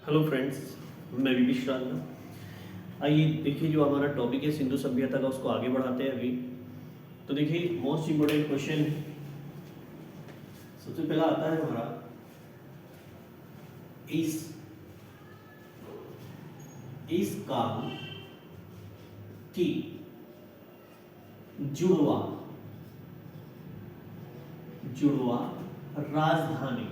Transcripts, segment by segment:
Hello friends, मैं विपिश राजना। आइए देखिए, जो हमारा टॉपिक है सिंधु सभ्यता का, उसको आगे बढ़ाते हैं अभी। तो देखिए, मोस्ट इम्पोर्टेंट क्वेश्चन सबसे पहला आता है हमारा, इस काल की जुड़वा राजधानी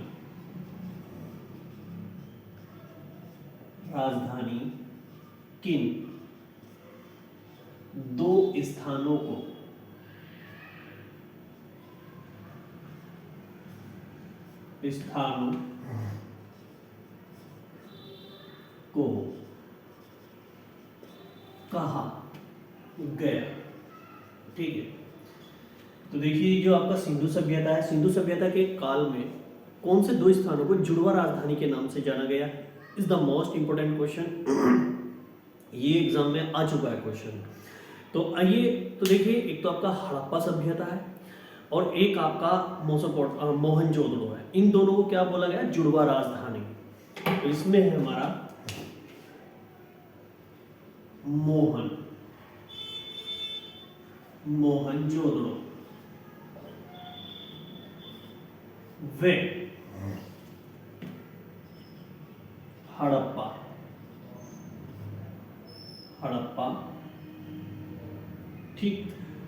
किन दो स्थानों को कहा गया। ठीक है, तो देखिए, जो आपका सिंधु सभ्यता है, सिंधु सभ्यता के काल में कौन से दो स्थानों को जुड़वा राजधानी के नाम से जाना गया, is the most important question. ये एग्जाम में आ चुका है क्वेश्चन। तो आइए, तो देखिए, एक तो आपका हड़प्पा सभ्यता है और एक आपका मोहनजोदड़ो है। इन दोनों को क्या बोला गया? जुड़वा राजधानी। तो इसमें है हमारा मोहनजोदड़ो वे हड़प्पा। ठीक,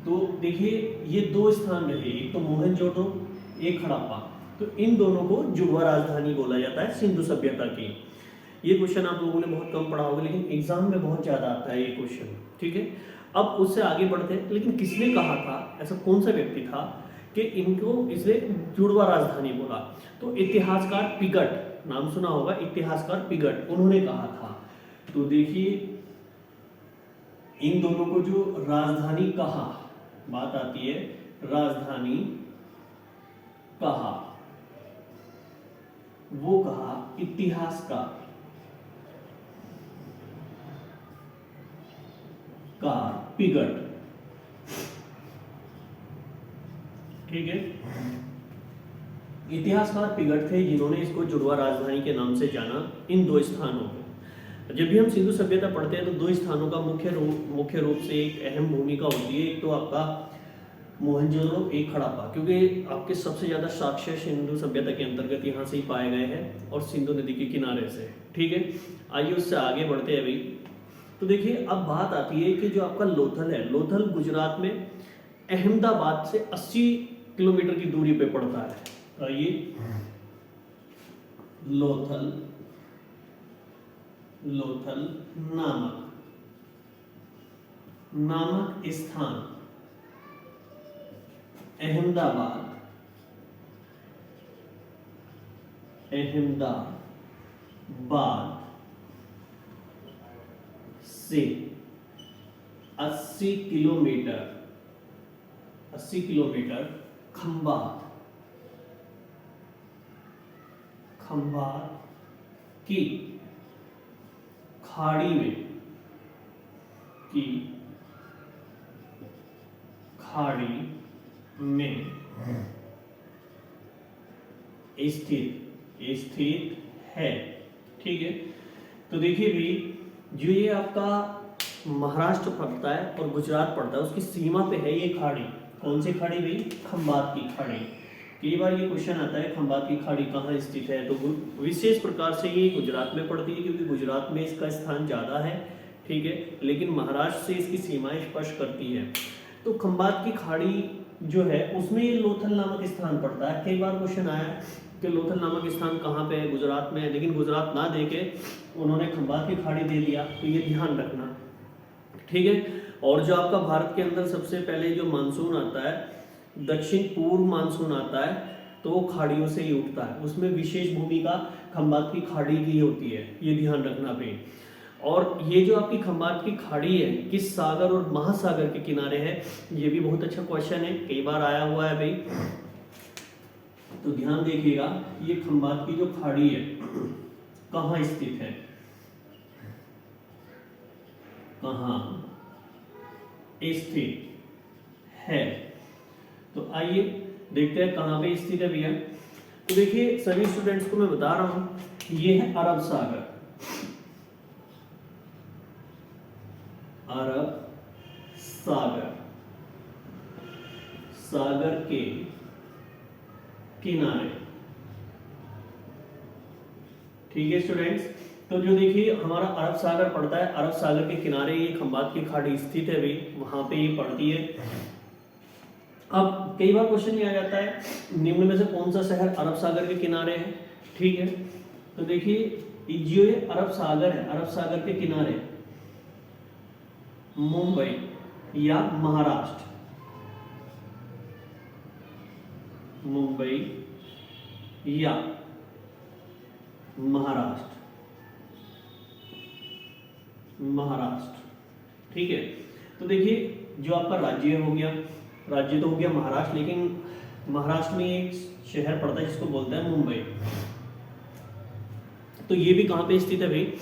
तो देखिए, ये दो स्थान रहे, एक तो मोहनजोदड़ो, एक हड़प्पा। तो इन दोनों को जुड़वा राजधानी बोला जाता है सिंधु सभ्यता की। ये क्वेश्चन आप लोगों ने बहुत कम पढ़ा होगा, लेकिन एग्जाम में बहुत ज्यादा आता है ये क्वेश्चन। ठीक है, अब उससे आगे बढ़ते हैं। लेकिन किसने कहा था, ऐसा कौन सा व्यक्ति था कि इनको इसे जुड़वा राजधानी बोला? तो इतिहासकार पिगट, नाम सुना होगा, इतिहासकार पिगट, उन्होंने कहा था। तो देखिए, इन दोनों को जो राजधानी कहा, बात आती है राजधानी कहा, वो कहा इतिहासकार पिगट। ठीक है, इतिहासकार पिगट थे जिन्होंने इसको जुड़वा राजधानी के नाम से जाना, इन दो स्थानों को। जब भी हम सिंधु सभ्यता पढ़ते हैं तो दो स्थानों का मुख्य रूप से एक अहम भूमिका होती है। एक तो आपका मोहनजोदड़ो, एक हड़प्पा, क्योंकि आपके सबसे ज्यादा साक्ष्य सिंधु सभ्यता के अंतर्गत यहाँ से ही पाए गए हैं और सिंधु नदी के किनारे से। ठीक है, आइए उससे आगे बढ़ते हैं अभी। तो देखिए, अब बात आती है कि जो आपका लोथल है, लोथल गुजरात में अहमदाबाद से 80 किलोमीटर की दूरी पे पड़ता है। आइए, लोथल नामक स्थान अहमदाबाद से 80 किलोमीटर खंभात की खाड़ी में स्थित है। ठीक है, तो देखिए भी, जो ये आपका महाराष्ट्र पड़ता है और गुजरात पड़ता है, उसकी सीमा पे है ये खाड़ी। कौन सी खाड़ी भाई? खंभात की खाड़ी। कई बार ये क्वेश्चन आता है, खंभात की खाड़ी कहाँ स्थित है? तो विशेष प्रकार से ये गुजरात में पड़ती है, क्योंकि गुजरात में इसका स्थान ज़्यादा है। ठीक है, लेकिन महाराष्ट्र से इसकी सीमाएं स्पर्श करती है। तो खंभात की खाड़ी जो है, उसमें ये लोथल नामक स्थान पड़ता है। कई बार क्वेश्चन आया कि लोथल नामक स्थान कहाँ पे है? गुजरात में है, लेकिन गुजरात ना देके उन्होंने खंभात की खाड़ी दे दिया, तो ये ध्यान रखना। ठीक है, और जो आपका भारत के अंदर सबसे पहले जो मानसून आता है, दक्षिण पूर्व मानसून आता है, तो वो खाड़ियों से ही उठता है। उसमें विशेष भूमिका खंभात की खाड़ी की होती है, ये ध्यान रखना भाई। और ये जो आपकी खंभात की खाड़ी है, किस सागर और महासागर के किनारे है? ये भी बहुत अच्छा क्वेश्चन है, कई बार आया हुआ है भाई। तो ध्यान देखिएगा, ये खंभात की जो खाड़ी है कहाँ स्थित है? कहाँ स्थित है? तो आइए देखते हैं कहाँ पे स्थित है भैया। तो देखिए, सभी स्टूडेंट्स को मैं बता रहा हूँ, ये है अरब सागर। अरब सागर, सागर के किनारे। ठीक है स्टूडेंट्स, तो जो देखिए हमारा अरब सागर पड़ता है, अरब सागर के किनारे ये खंबात की खाड़ी स्थित है भाई, वहां पे ये पड़ती है। अब कई बार क्वेश्चन ये आ जाता है निम्न में से कौन सा शहर अरब सागर के किनारे है। ठीक है, तो देखिए जो ये अरब सागर है, अरब सागर के किनारे मुंबई या महाराष्ट्र, मुंबई या महाराष्ट्र, महाराष्ट्र। ठीक है, तो देखिए जो आपका राज्य हो गया, राज्य तो हो गया महाराष्ट्र, लेकिन महाराष्ट्र में एक शहर पड़ता है जिसको बोलते हैं मुंबई। तो ये भी कहाँ पे स्थित है भाई,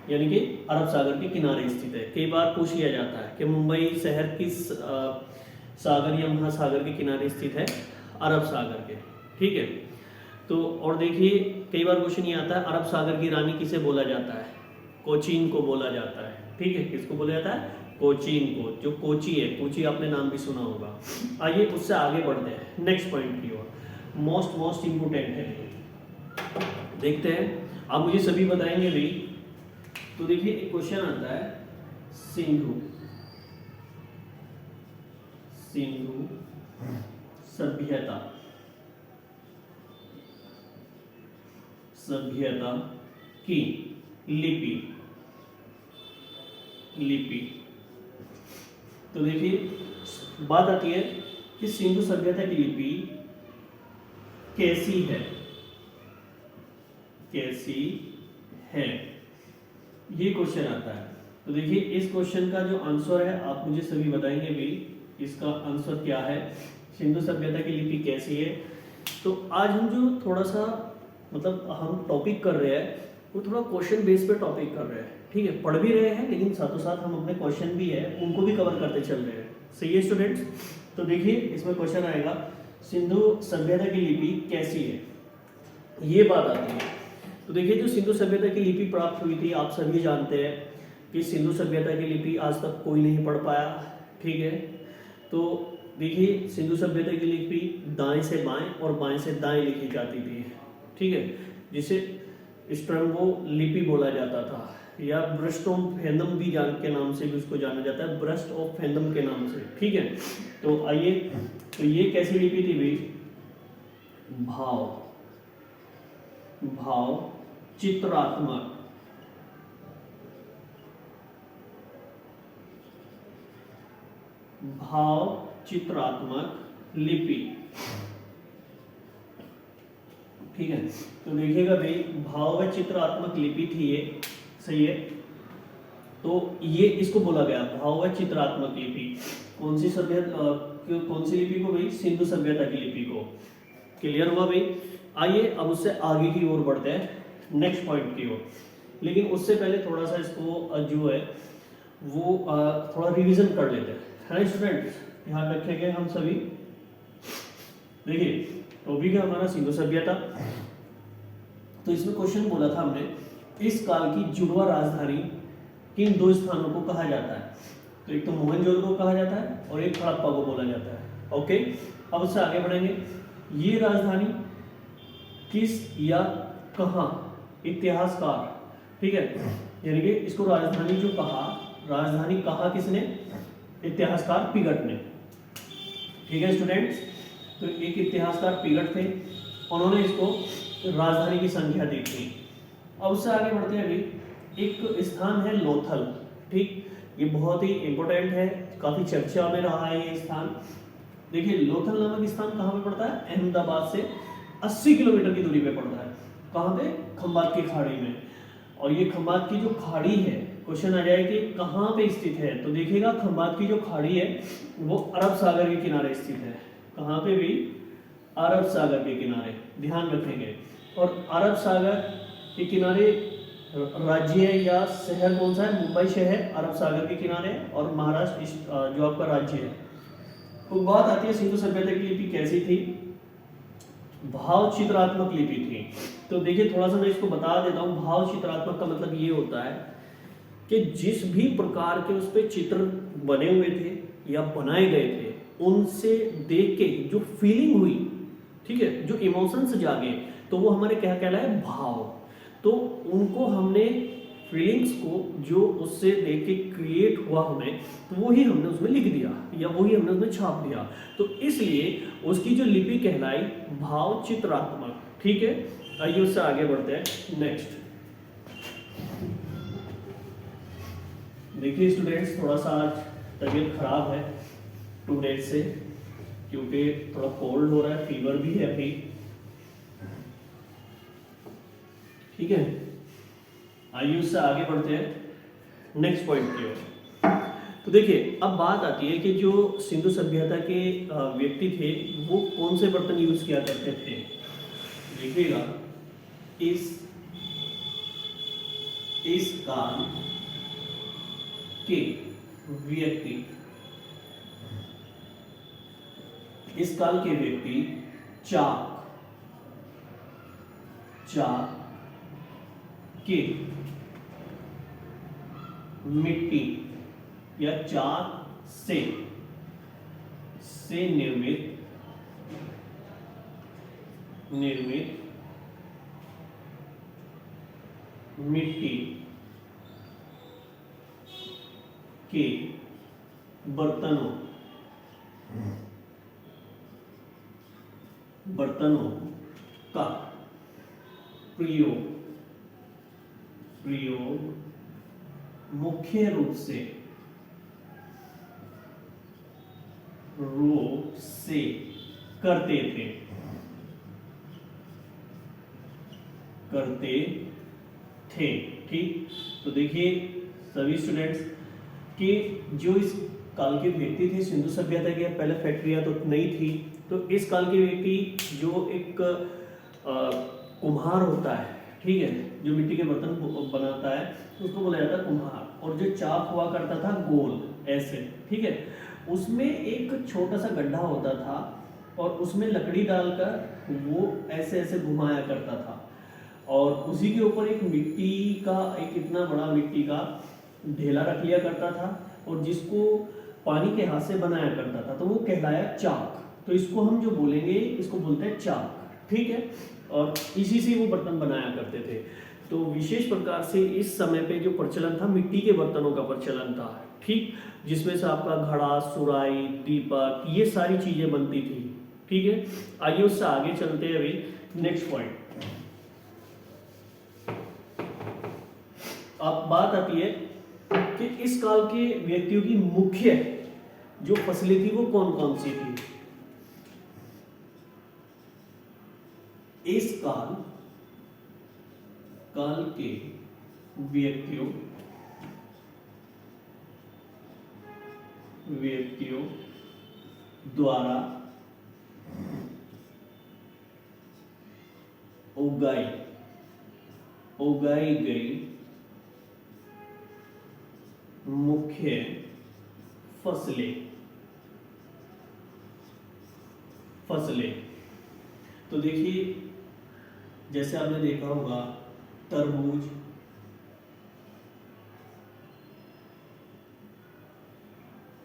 यानी कि अरब सागर के किनारे स्थित है। कई बार पूछ लिया जाता है कि मुंबई शहर किस सागर या महासागर के किनारे स्थित है, अरब सागर के। ठीक है, तो और देखिए कई बार क्वेश्चन ये आता है अरब सागर की रानी किसे बोला जाता है, कोचीन को बोला जाता है। ठीक है, किसको बोला जाता है, कोचीन को। जो कोची है, कोची आपने नाम भी सुना होगा। आइए उससे आगे बढ़ते हैं नेक्स्ट पॉइंट की ओर, मोस्ट इम्पोर्टेंट है, देखते हैं। आप मुझे सभी बताएंगे भाई। तो देखिए एक क्वेश्चन आता है सिंधु, सिंधु सभ्यता, सभ्यता की लिपि, लिपि। तो देखिए बात आती है कि सिंधु सभ्यता की लिपि कैसी है, कैसी है, ये क्वेश्चन आता है। तो देखिए इस क्वेश्चन का जो आंसर है आप मुझे सभी बताएंगे भी, इसका आंसर क्या है, सिंधु सभ्यता की लिपि कैसी है। तो आज हम जो थोड़ा सा मतलब हम टॉपिक कर रहे हैं वो थोड़ा क्वेश्चन बेस पे टॉपिक कर रहे हैं। ठीक है, पढ़ भी रहे हैं लेकिन साथों साथ हम अपने क्वेश्चन भी है उनको भी कवर करते चल रहे हैं। सही है स्टूडेंट्स, तो देखिए इसमें क्वेश्चन आएगा सिंधु सभ्यता की लिपि कैसी है, ये बात आती है। तो देखिए जो सिंधु सभ्यता की लिपि प्राप्त हुई थी, आप सभी जानते हैं कि सिंधु सभ्यता की लिपि आज तक कोई नहीं पढ़ पाया। ठीक है, तो देखिए सिंधु सभ्यता की लिपि दाएं से बाएं और बाएं से दाएं लिखी जाती थी। ठीक है, जिसे स्ट्रम्बो लिपि बोला जाता था या ब्रस्ट ऑफ फेंदम भी के नाम से भी उसको जाना जाता है, ब्रस्ट ऑफ फेंदम के नाम से। ठीक है, तो आइए, तो ये कैसी लिपि थी भाई, भाव, भाव चित्रात्मक, भाव चित्रात्मक लिपि। ठीक है, तो देखिएगा भाई भाव व चित्रात्मक लिपि थी ये। सही है, तो ये इसको बोला गया भाव व चित्रात्मक लिपि। कौन सी सभ्यता, कौन सी लिपि को भाई, सिंधु सभ्यता की लिपि को। क्लियर हुआ भाई। आइए अब उससे आगे की ओर बढ़ते हैं नेक्स्ट पॉइंट की ओर, लेकिन उससे पहले थोड़ा सा इसको जो है वो थोड़ा रिवीजन कर लेते हैं, है ना स्टूडेंट्स। ध्यान रखेंगे हम सभी। देखिए टॉपिक है हमारा सिंधु सभ्यता। तो इसमें क्वेश्चन बोला था हमने, इस काल की जुड़वा राजधानी किन दो स्थानों को कहा जाता है। तो एक तो मोहनजोदड़ो को कहा जाता है और एक हड़प्पा को बोला जाता है। ओके, अब उससे आगे बढ़ेंगे। ये राजधानी किस या कहाँ, इतिहासकार, ठीक है, यानी कि इसको राजधानी जो कहा, राजधानी कहा किसने, इतिहासकार पिगट ने। ठीक है स्टूडेंट्स, तो एक इतिहासकार पिगट थे, उन्होंने इसको राजधानी की संख्या दी थी। अब उससे आगे बढ़ते हैं अभी, एक स्थान है लोथल। ठीक, ये बहुत ही इंपॉर्टेंट है, काफी चर्चा में रहा है ये स्थान। देखिए लोथल नामक स्थान कहाँ पे पड़ता है, अहमदाबाद से 80 किलोमीटर की दूरी पे पड़ता है। कहाँ पे, खंबात की खाड़ी में। और ये खंबात की जो खाड़ी है, क्वेश्चन आ जाए कि कहाँ पे स्थित है, तो देखिएगा खंबात की जो खाड़ी है वो अरब सागर के किनारे स्थित है। कहाँ पे भी, अरब सागर के किनारे, ध्यान रखेंगे। और अरब सागर के किनारे राज्य या शहर कौन सा है, मुंबई शहर अरब सागर के किनारे, और महाराष्ट्र जो आपका राज्य है। तो बात आती है सिंधु सभ्यता की लिपि कैसी थी। भाव चित्रात्मक लिपि थी। तो देखिए थोड़ा सा मैं इसको बता देता हूँ। भाव चित्रात्मक का मतलब ये होता है कि जिस भी प्रकार के उस पर चित्र बने हुए थे या बनाए गए थे, उनसे देख के जो फीलिंग हुई, ठीक है, जो इमोशंस जागे, तो वो हमारे क्या कहलाए, भाव। तो उनको हमने फीलिंग्स को जो उससे देख के क्रिएट हुआ हमें, तो वही हमने उसमें लिख दिया या वही हमने उसमें छाप दिया। तो इसलिए उसकी जो लिपि कहलाई भाव चित्रात्मक। ठीक है, आइए उससे आगे बढ़ते हैं। नेक्स्ट देखिए स्टूडेंट्स, थोड़ा सा आज तबीयत खराब है 2 डेज से, क्योंकि थोड़ा कोल्ड हो रहा है, फीवर भी है अभी। ठीक है, आइए उससे आगे बढ़ते हैं नेक्स्ट पॉइंट की ओर। तो देखिए अब बात आती है कि जो सिंधु सभ्यता के व्यक्ति थे वो कौन से बर्तन यूज किया करते थे। देखिएगा इस काल के व्यक्ति, इस काल के व्यक्ति चाक के मिट्टी या चाक से निर्मित मिट्टी के बर्तनों का प्रयोग मुख्य रूप से करते थे। ठीक, तो देखिए सभी स्टूडेंट्स कि जो इस काल के व्यक्ति थे, सिंधु सभ्यता के पहले फैक्ट्रियां तो नहीं थी, तो इस काल के व्यक्ति जो एक कुम्हार होता है, ठीक है, जो मिट्टी के बर्तन बनाता है उसको बोला जाता है कुम्हार। और जो चाक हुआ करता था गोल ऐसे, ठीक है, उसमें एक छोटा सा गड्ढा होता था और उसमें लकड़ी डालकर वो ऐसे ऐसे घुमाया करता था, और उसी के ऊपर एक मिट्टी का, एक इतना बड़ा मिट्टी का ढेला रख लिया करता था और जिसको पानी के हाथ से बनाया करता था, तो वो कहलाया चाक। तो इसको हम जो बोलेंगे, इसको बोलते हैं चाक। ठीक है, और इसी से वो बर्तन बनाया करते थे। तो विशेष प्रकार से इस समय पे जो प्रचलन था, मिट्टी के बर्तनों का प्रचलन था। ठीक, जिसमें से आपका घड़ा, सुराई, दीपक, ये सारी चीजें बनती थी। ठीक है, आइए उससे आगे चलते हैं अभी नेक्स्ट पॉइंट। अब बात आती है कि इस काल के व्यक्तियों की मुख्य जो फसलें थी वो कौन कौन सी थी। इस काल के व्यक्तियों द्वारा उगाई गई मुख्य फसलें। तो देखिए जैसे आपने देखा होगा तरबूज,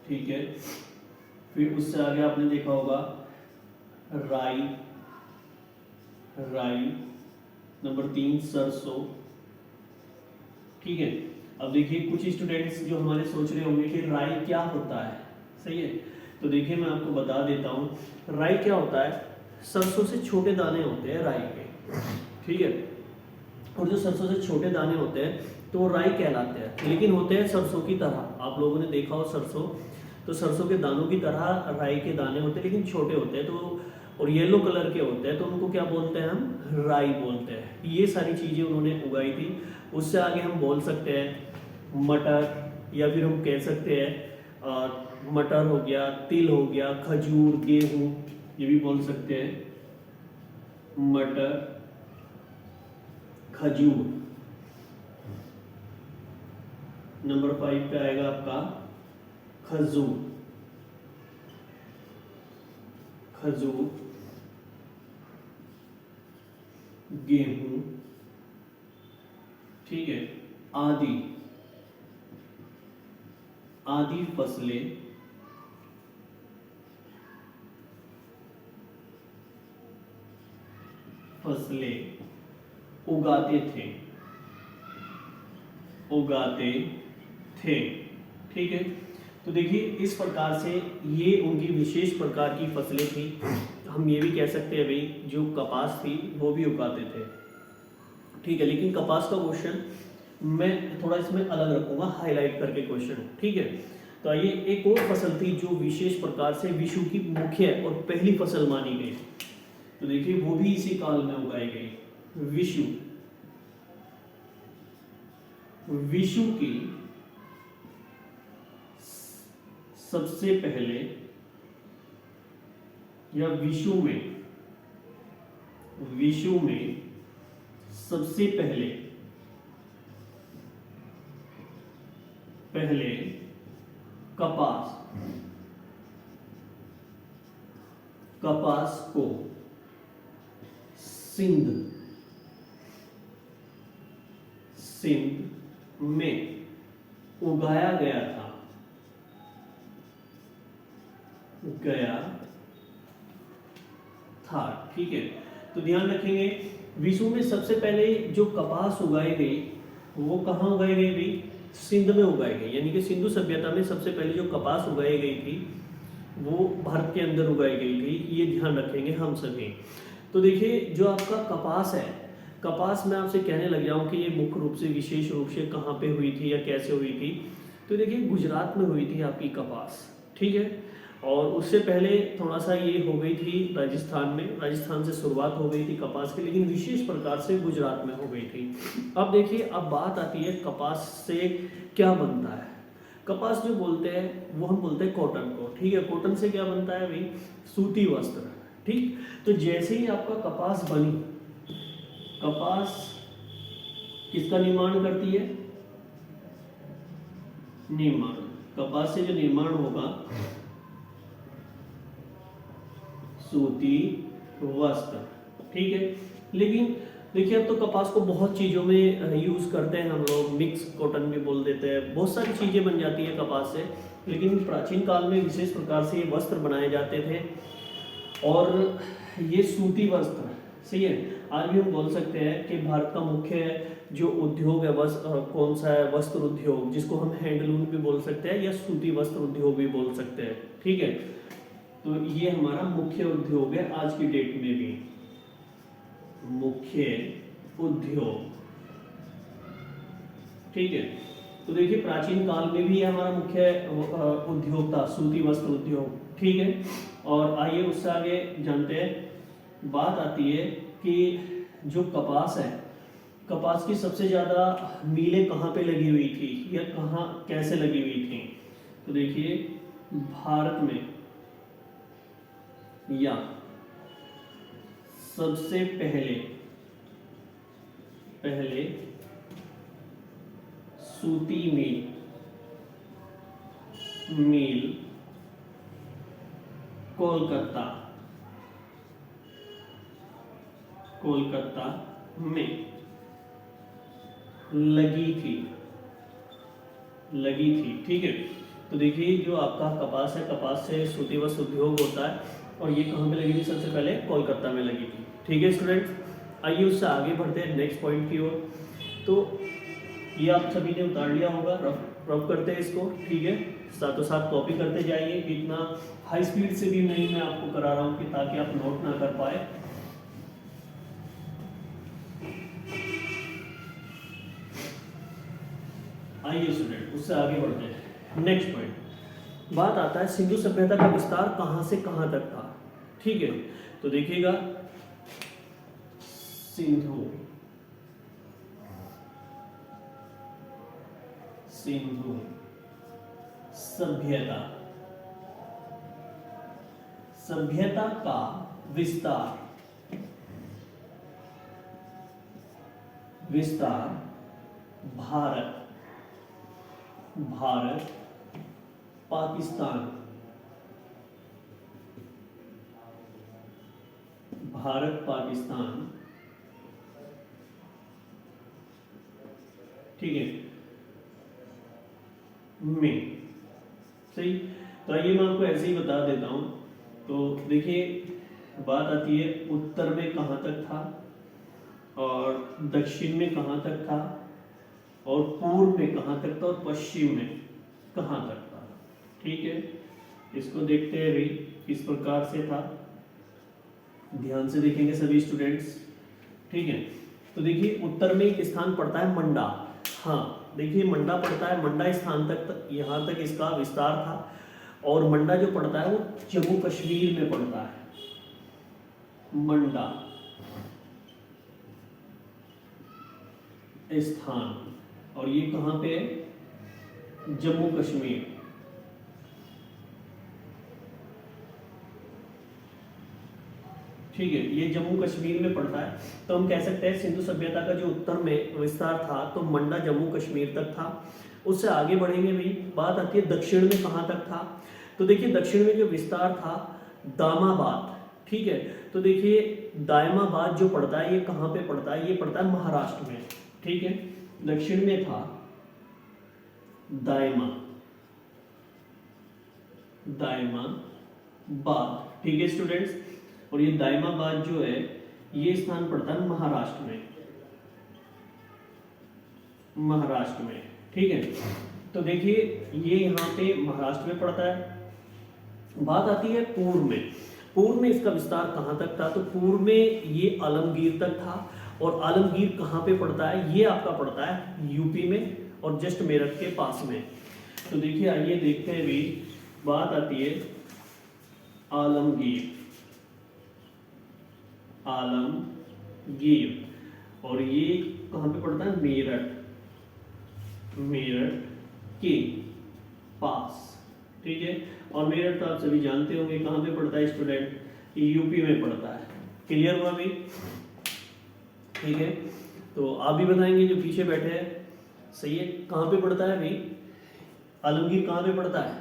ठीक है, फिर उससे आगे आपने देखा होगा राई, नंबर 3 सरसों। ठीक है, अब देखिए कुछ स्टूडेंट्स जो हमारे सोच रहे होंगे कि राई क्या होता है। सही है, तो देखिए मैं आपको बता देता हूँ राई क्या होता है। सरसों से छोटे दाने होते हैं राई के, ठीक है, और जो सरसों से छोटे दाने होते हैं तो राई कहलाते हैं, लेकिन होते हैं सरसों की तरह। आप लोगों ने देखा हो सरसों, तो सरसों के दानों की तरह राई के दाने होते हैं, लेकिन छोटे होते हैं, तो और येलो कलर के होते हैं, तो उनको क्या बोलते हैं, हम राई बोलते हैं। ये सारी चीज़ें उन्होंने उगाई थी। उससे आगे हम बोल सकते हैं मटर, या फिर हम कह सकते हैं मटर हो गया, तिल हो गया, खजूर, गेहूँ, ये भी बोल सकते हैं मटर, खजूर। नंबर 5 पे आएगा आपका खजूर, गेहूं, ठीक है, आदि आदि फसलें उगाते थे। ठीक है, तो देखिए इस प्रकार से ये उनकी विशेष प्रकार की फसलें थी। हम ये भी कह सकते हैं भाई जो कपास थी वो भी उगाते थे। ठीक है, लेकिन कपास का क्वेश्चन मैं थोड़ा इसमें अलग रखूंगा, हाईलाइट करके क्वेश्चन। ठीक है, तो आइए एक और फसल थी जो विशेष प्रकार से विषु की मुख्य और पहली फसल मानी गई। तो देखिए वो भी इसी काल में उगाई गई। विषु की सबसे पहले या विषु में सबसे पहले कपास को सिंध में उगाया गया था। ठीक है, तो ध्यान रखेंगे विश्व में सबसे पहले जो कपास उगाई गई वो कहाँ उगाई गई भाई? सिंध में उगाई गई, यानी कि सिंधु सभ्यता में सबसे पहले जो कपास उगाई गई थी वो भारत के अंदर उगाई गई थी। ये ध्यान रखेंगे हम सभी। तो देखिए जो आपका कपास है, कपास में आपसे कहने लग जाऊं कि ये मुख्य रूप से विशेष रूप से कहाँ पे हुई थी या कैसे हुई थी। तो देखिए गुजरात में हुई थी आपकी कपास। ठीक है, और उससे पहले थोड़ा सा ये हो गई थी राजस्थान में, राजस्थान से शुरुआत हो गई थी कपास की, लेकिन विशेष प्रकार से गुजरात में हो गई थी। अब देखिए अब बात आती है कपास से क्या बनता है। कपास जो बोलते हैं वो हम बोलते हैं कॉटन को। ठीक है, कॉटन से क्या बनता है भाई? सूती वस्त्र। ठीक, तो जैसे ही आपका कपास बनी, कपास किसका निर्माण करती है? निर्माण, कपास से जो निर्माण होगा सूती वस्त्र। ठीक है, लेकिन देखिए अब तो कपास को बहुत चीज़ों में यूज़ करते हैं हम लोग, मिक्स कॉटन भी बोल देते हैं, बहुत सारी चीज़ें बन जाती है कपास से। लेकिन प्राचीन काल में विशेष प्रकार से ये वस्त्र बनाए जाते थे और ये सूती वस्त्र। सही है, आज भी हम बोल सकते हैं कि भारत का मुख्य जो उद्योग है कौन सा है? वस्त्र उद्योग, जिसको हम हैंडलूम भी बोल सकते हैं या सूती वस्त्र उद्योग भी बोल सकते हैं। ठीक है, तो ये हमारा मुख्य उद्योग है आज की डेट में भी, मुख्य उद्योग। ठीक है, तो देखिए प्राचीन काल में भी ये हमारा मुख्य उद्योग था, सूती वस्त्र उद्योग। ठीक है, और आइए उससे आगे जानते हैं। बात आती है कि जो कपास है, कपास की सबसे ज्यादा मिलें कहाँ पे लगी हुई थी या कहाँ कैसे लगी हुई थी? तो देखिए भारत में या सबसे पहले सूती मिल कोलकाता में लगी थी। ठीक है, तो देखिए जो आपका कपास है, कपास से सूती वस्त्र उद्योग होता है और ये कहाँ पे लगी थी? सबसे पहले कोलकाता में लगी थी। ठीक है स्टूडेंट्स, आइए उससे आगे बढ़ते हैं नेक्स्ट पॉइंट की ओर। तो ये आप सभी ने उतार लिया होगा, रफ करते हैं इसको। ठीक है, साथों साथ कॉपी करते जाइए। इतना हाई स्पीड से भी नहीं मैं आपको करा रहा हूँ कि ताकि आप नोट ना कर पाए। आइए स्टूडेंट उससे आगे बढ़ते हैं। नेक्स्ट पॉइंट, बात आता है सिंधु सभ्यता का विस्तार कहां से कहां तक था। ठीक है, तो देखिएगा सिंधु सभ्यता का विस्तार भारत पाकिस्तान ठीक है, में, सही। तो आइए मैं आपको ऐसे ही बता देता हूं। तो देखिए बात आती है उत्तर में कहां तक था और दक्षिण में कहां तक था और पूर्व में कहां तक था और पश्चिम में कहां तक था। ठीक है, इसको देखते हैं भी किस प्रकार से था, ध्यान से देखेंगे सभी स्टूडेंट्स। ठीक है, तो देखिए उत्तर में एक स्थान पड़ता है मंडा। हाँ देखिए मंडा पड़ता है, मंडा स्थान तक यहाँ तक इसका विस्तार था। और मंडा जो पड़ता है वो जम्मू कश्मीर में पड़ता है, मंडा स्थान। और ये कहाँ पे है? जम्मू कश्मीर। ठीक है, ये जम्मू कश्मीर में पड़ता है। तो हम कह सकते हैं सिंधु सभ्यता का जो उत्तर में विस्तार था तो मंडा जम्मू कश्मीर तक था। उससे आगे बढ़ेंगे भी, बात आती है दक्षिण में कहाँ तक था। तो देखिए दक्षिण में जो विस्तार था दामाबाद। ठीक है, तो देखिए दायमाबाद जो पड़ता है ये कहाँ पे पड़ता है? ये पड़ता है महाराष्ट्र में। ठीक है, दक्षिण में था दायमाबाद। ठीक है स्टूडेंट्स, और ये दायमाबाद जो है ये स्थान पड़ता है महाराष्ट्र में, महाराष्ट्र में। ठीक है, तो देखिए ये यहाँ पे महाराष्ट्र में पड़ता है। बात आती है पूर्व में। पूर्व में इसका विस्तार कहाँ तक था? तो पूर्व में ये आलमगीर तक था। और आलमगीर कहाँ पे पड़ता है? ये आपका पड़ता है यूपी में और जस्ट मेरठ के पास में। तो देखिए आइए देखते हैं भी, बात आती है आलमगीर, आलमगीर और ये कहाँ पे पड़ता है? मेरठ, मेरठ के पास। ठीक है, और मेरठ तो आप सभी जानते होंगे कहाँ पे पड़ता है स्टूडेंट? यूपी में पड़ता है। क्लियर हुआ भी? ठीक है, तो आप भी बताएंगे जो पीछे बैठे हैं। सही है, कहाँ पे पड़ता है भाई? आलमगीर कहाँ पे पड़ता है?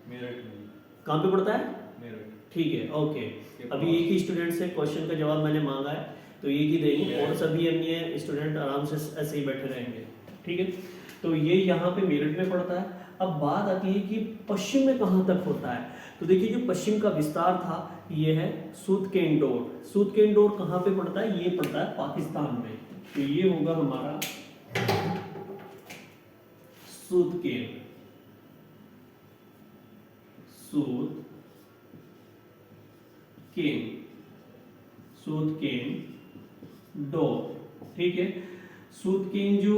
मेरठ में। कहाँ पे पड़ता है? मेरठ। ठीक है, ओके। अभी एक ही स्टूडेंट से क्वेश्चन का जवाब मैंने मांगा है तो एक ही देंगे और सभी अन्य स्टूडेंट आराम से ऐसे ही बैठे रहेंगे। ठीक है, तो ये यहाँ पे मेरठ में पड़ता है। अब बात आती है कि पश्चिम में कहाँ तक होता है? तो देखिए जो पश्चिम का विस्तार था ये है सूदकेंडोर। सूदकेंडोर कहाँ पे पड़ता है? ये पड़ता है पाकिस्तान में। तो ये होगा हमारा सूदकेन, सूदकेन डोर। ठीक है, सूदकेन जो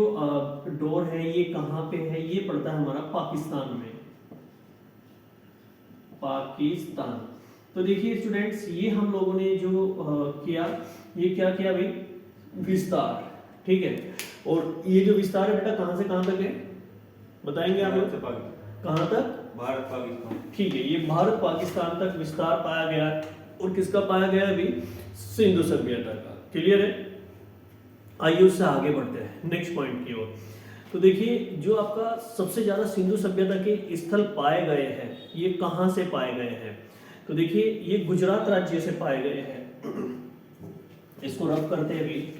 डोर है ये कहाँ पे है? ये पड़ता है हमारा पाकिस्तान में, पाकिस्तान। तो देखिए स्टूडेंट्स ये हम लोगों ने जो किया, ये क्या किया भाई? विस्तार। ठीक है, और ये जो विस्तार है बेटा कहाँ से कहाँ तक है बताएंगे आप लोग? कहाँ तक? भारत पाकिस्तान। ठीक है, ये भारत पाकिस्तान तक विस्तार पाया गया है। और किसका पाया गया है अभी? सिंधु सभ्यता का। क्लियर है? आइए उससे आगे बढ़ते हैं नेक्स्ट पॉइंट की ओर। तो देखिए जो आपका सबसे ज्यादा सिंधु सभ्यता के स्थल पाए गए हैं ये कहाँ से पाए गए हैं? तो देखिए ये गुजरात राज्य से पाए गए हैं। इसको रब करते हैं भी।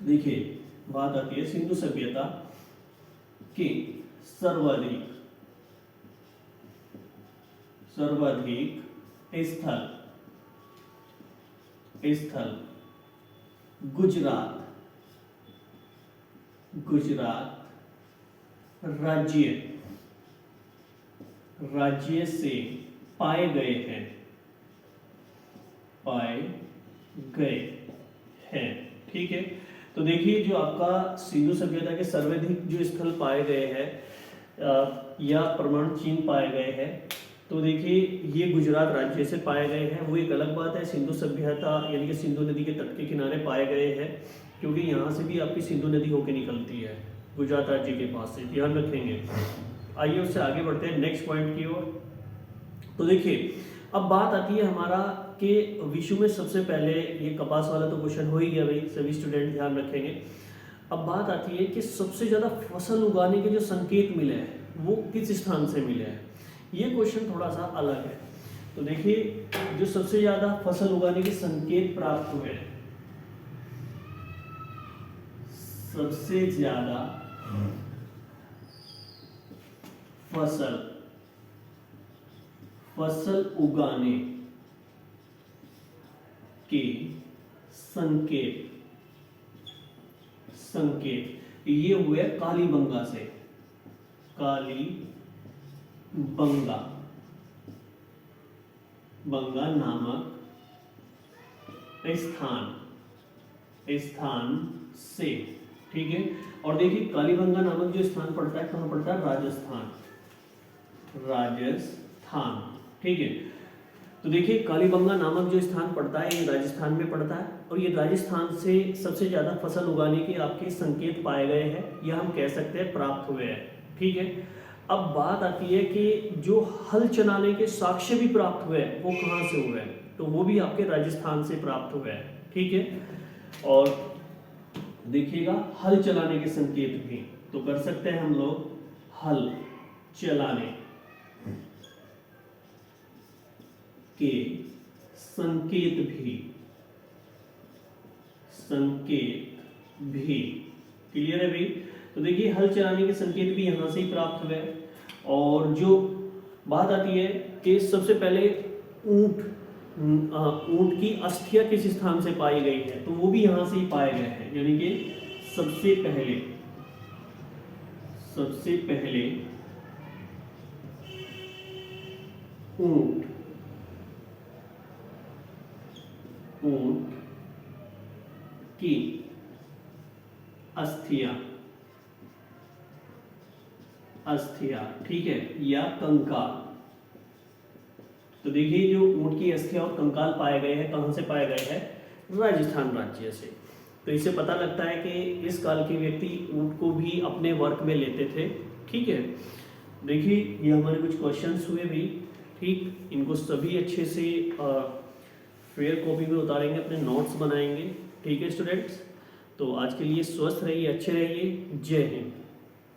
देखिए बात आती है सिंधु सभ्यता के सर्वाधिक स्थल गुजरात राज्य से पाए गए हैं। ठीक है, तो देखिए जो आपका सिंधु सभ्यता के सर्वाधिक जो स्थल पाए गए हैं या परमाणु चिन्ह पाए गए हैं, तो देखिए ये गुजरात राज्य से पाए गए हैं। वो एक अलग बात है, सिंधु सभ्यता यानी कि सिंधु नदी के तट के किनारे पाए गए हैं, क्योंकि यहाँ से भी आपकी सिंधु नदी होकर निकलती है गुजरात राज्य के पास से, ध्यान रखेंगे। आइए उससे आगे बढ़ते हैं नेक्स्ट पॉइंट की ओर। तो देखिए अब बात आती है हमारा कि विश्व में सबसे पहले, ये कपास वाला तो क्वेश्चन हो ही गया भाई, सभी स्टूडेंट ध्यान रखेंगे। अब बात आती है कि सबसे ज्यादा फसल उगाने के जो संकेत मिले हैं वो किस स्थान से मिले हैं? ये क्वेश्चन थोड़ा सा अलग है। तो देखिए जो सबसे ज्यादा फसल उगाने के संकेत प्राप्त हुए हैं, सबसे ज्यादा फसल उगाने के संकेत ये हुए कालीबंगा से, बंगा नामक स्थान से, ठीक है। और देखिए कालीबंगा नामक जो स्थान पड़ता है कहाँ पड़ता है, राजस्थान, ठीक है। तो देखिए कालीबंगा नामक जो स्थान पड़ता है ये राजस्थान में पड़ता है, और ये राजस्थान से सबसे ज्यादा फसल उगाने के आपके संकेत पाए गए हैं, यह हम कह सकते हैं प्राप्त हुए हैं, ठीक है। अब बात आती है कि जो हल चलाने के साक्ष्य भी प्राप्त हुए हैं वो कहाँ से हुए हैं, तो वो भी आपके राजस्थान से प्राप्त हुए हैं, ठीक है। और देखिएगा हल चलाने के संकेत भी तो कर सकते हैं हम लोग, हल चलाने के संकेत भी क्लियर है भाई। तो देखिए हल चलाने के संकेत भी यहां से ही प्राप्त हुए। और जो बात आती है कि सबसे पहले ऊंट की अस्थियां किस स्थान से पाई गई है, तो वो भी यहां से ही पाए गए हैं, यानी कि सबसे पहले ऊंट की अस्थियां, ठीक है, या कंकाल। तो देखिए जो ऊंट की अस्थियां और कंकाल पाए गए हैं कहां से पाए गए हैं, राजस्थान राज्य से। तो इससे पता लगता है कि इस काल के व्यक्ति ऊंट को भी अपने वर्क में लेते थे, ठीक है। देखिए ये हमारे कुछ क्वेश्चंस हुए भी, ठीक, इनको सभी अच्छे से फेयर कॉपी में उतारेंगे, अपने नोट्स बनाएंगे, ठीक है स्टूडेंट्स। तो आज के लिए स्वस्थ रहिए, अच्छे रहिए, जय हिंद।